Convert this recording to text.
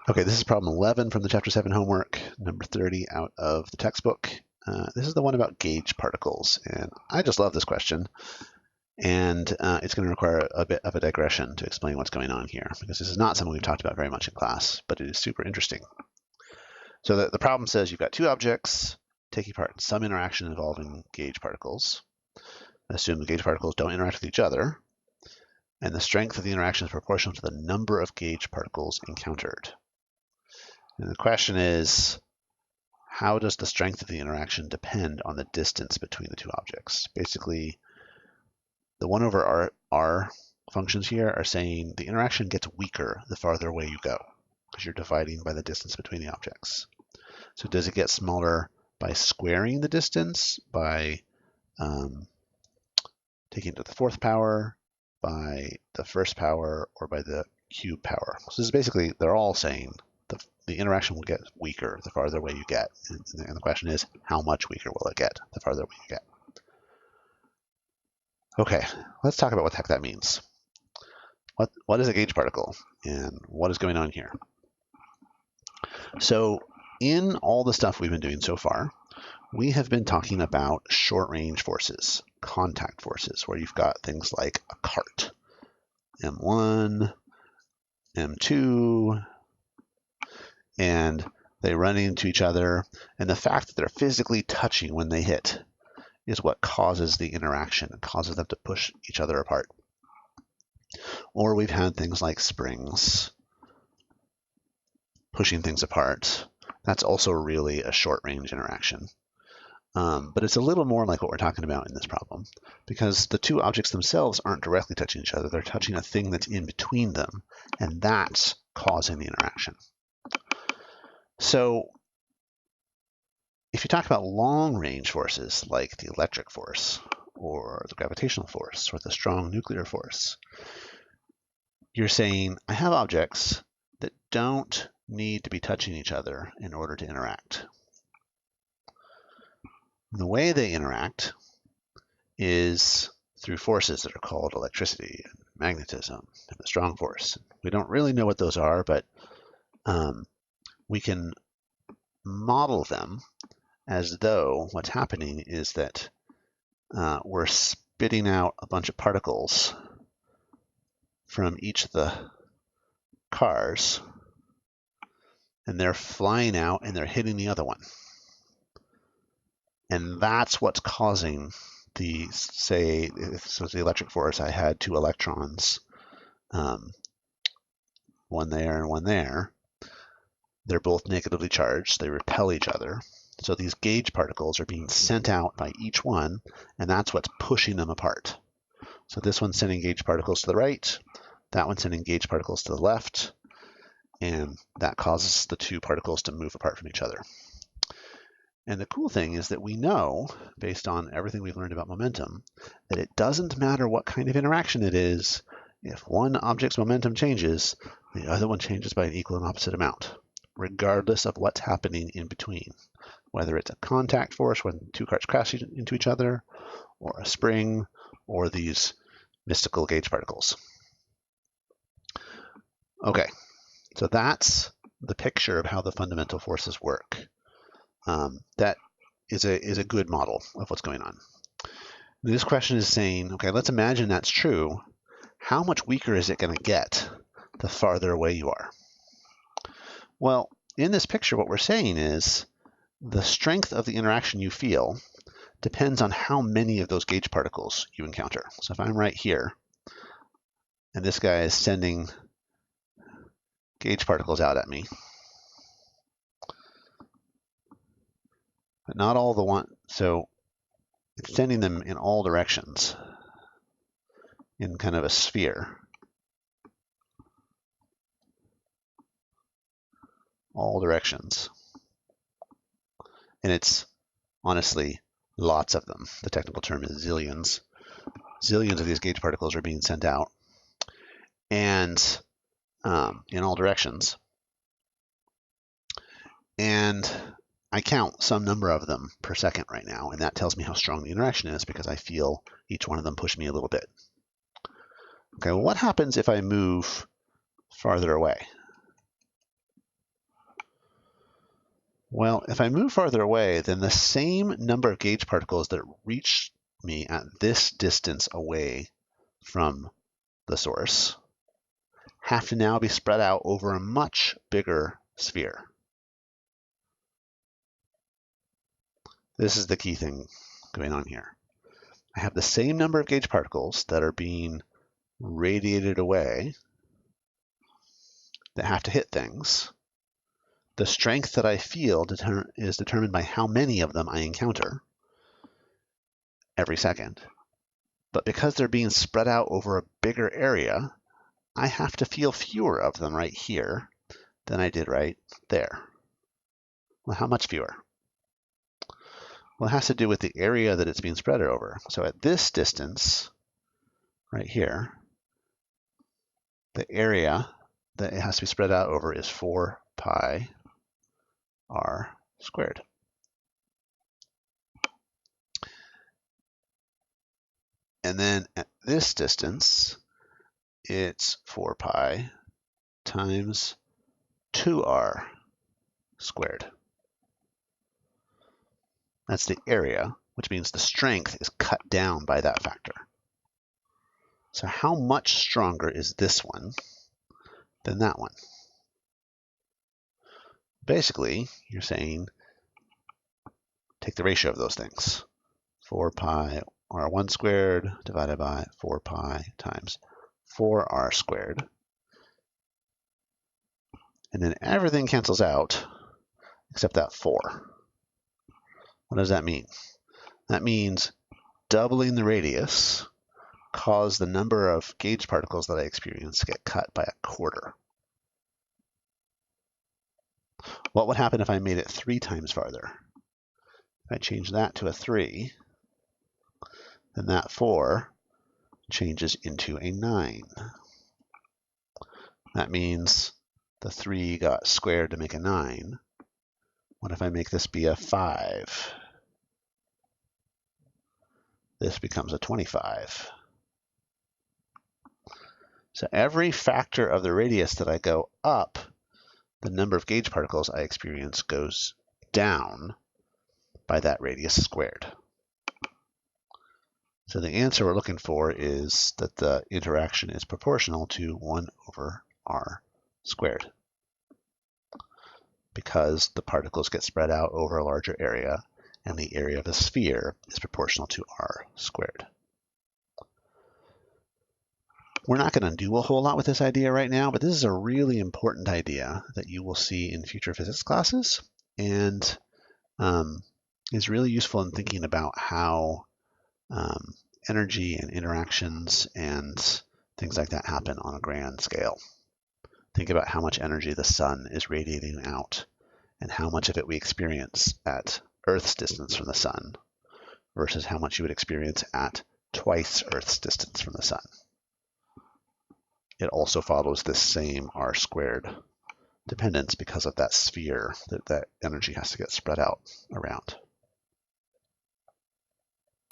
Okay, this is problem 11 from the Chapter 7 homework, number 30 out of the textbook. This is the one about gauge particles, and I just love this question. And it's going to require a bit of a digression to explain what's going on here, because this is not something we've talked about very much in class, but it is super interesting. So the problem says you've got two objects taking part in some interaction involving gauge particles. Assume the gauge particles don't interact with each other, and the strength of the interaction is proportional to the number of gauge particles encountered. And the question is, how does the strength of the interaction depend on the distance between the two objects? Basically, the 1 over r functions here are saying the interaction gets weaker the farther away you go, because you're dividing by the distance between the objects. So does it get smaller by squaring the distance, by taking it to the 4th power, by the 1st power, or by the cube power? So this is basically, they're all saying the interaction will get weaker the farther away you get. And the question is, how much weaker will it get the farther away you get? Okay, let's talk about what the heck that means. What is a gauge particle, and what is going on here? So in all the stuff we've been doing so far, we have been talking about short-range forces, contact forces, where you've got things like a cart, M1, M2, and they run into each other, and the fact that they're physically touching when they hit is what causes the interaction and causes them to push each other apart. Or we've had things like springs pushing things apart. That's also really a short-range interaction. But it's a little more like what we're talking about in this problem, because the two objects themselves aren't directly touching each other. They're touching a thing that's in between them, and that's causing the interaction. So if you talk about long-range forces like the electric force or the gravitational force or the strong nuclear force, you're saying I have objects that don't need to be touching each other in order to interact. And the way they interact is through forces that are called electricity and magnetism and the strong force. We don't really know what those are, but we can model them as though what's happening is that we're spitting out a bunch of particles from each of the cars, and they're flying out and they're hitting the other one. And that's what's causing the, say, if so the electric force, I had two electrons, one there and one there. They're both negatively charged. They repel each other. So these gauge particles are being sent out by each one, and that's what's pushing them apart. So this one's sending gauge particles to the right, that one's sending gauge particles to the left, and that causes the two particles to move apart from each other. And the cool thing is that we know, based on everything we've learned about momentum, that it doesn't matter what kind of interaction it is. If one object's momentum changes, the other one changes by an equal and opposite amount, regardless of what's happening in between, whether it's a contact force when two carts crash into each other, or a spring, or these mystical gauge particles. Okay, so that's the picture of how the fundamental forces work. That is a good model of what's going on. This question is saying, okay, let's imagine that's true. How much weaker is it going to get the farther away you are? Well, in this picture, what we're saying is the strength of the interaction you feel depends on how many of those gauge particles you encounter. So if I'm right here, and this guy is sending gauge particles out at me, but not all the one, so it's sending them in all directions in kind of a sphere. All directions. And it's honestly lots of them. The technical term is zillions. Zillions of these gauge particles are being sent out, and in all directions. And I count some number of them per second right now, and that tells me how strong the interaction is because I feel each one of them push me a little bit. Okay, well, what happens if I move farther away? Well, if I move farther away, then the same number of gauge particles that reach me at this distance away from the source have to now be spread out over a much bigger sphere. This is the key thing going on here. I have the same number of gauge particles that are being radiated away that have to hit things. The strength that I feel is determined by how many of them I encounter every second. But because they're being spread out over a bigger area, I have to feel fewer of them right here than I did right there. Well, how much fewer? Well, it has to do with the area that it's being spread over. So at this distance, right here, the area that it has to be spread out over is 4 pi r squared. And then at this distance, it's 4 pi times 2r squared. That's the area, which means the strength is cut down by that factor. So how much stronger is this one than that one? Basically, you're saying take the ratio of those things. 4 pi r1 squared divided by 4 pi times 4r squared. And then everything cancels out except that 4. What does that mean? That means doubling the radius caused the number of gauge particles that I experience to get cut by 1/4. What would happen if I made it 3 times farther? If I change that to a 3, then that 4 changes into a 9. That means the 3 got squared to make a 9. What if I make this be a 5? This becomes a 25. So every factor of the radius that I go up, the number of gauge particles I experience goes down by that radius squared. So the answer we're looking for is that the interaction is proportional to 1 over r squared, because the particles get spread out over a larger area, and the area of a sphere is proportional to r squared. We're not going to do a whole lot with this idea right now, but this is a really important idea that you will see in future physics classes, and is really useful in thinking about how energy and interactions and things like that happen on a grand scale. Think about how much energy the sun is radiating out and how much of it we experience at Earth's distance from the sun versus how much you would experience at twice Earth's distance from the sun. It also follows this same r squared dependence because of that sphere that energy has to get spread out around.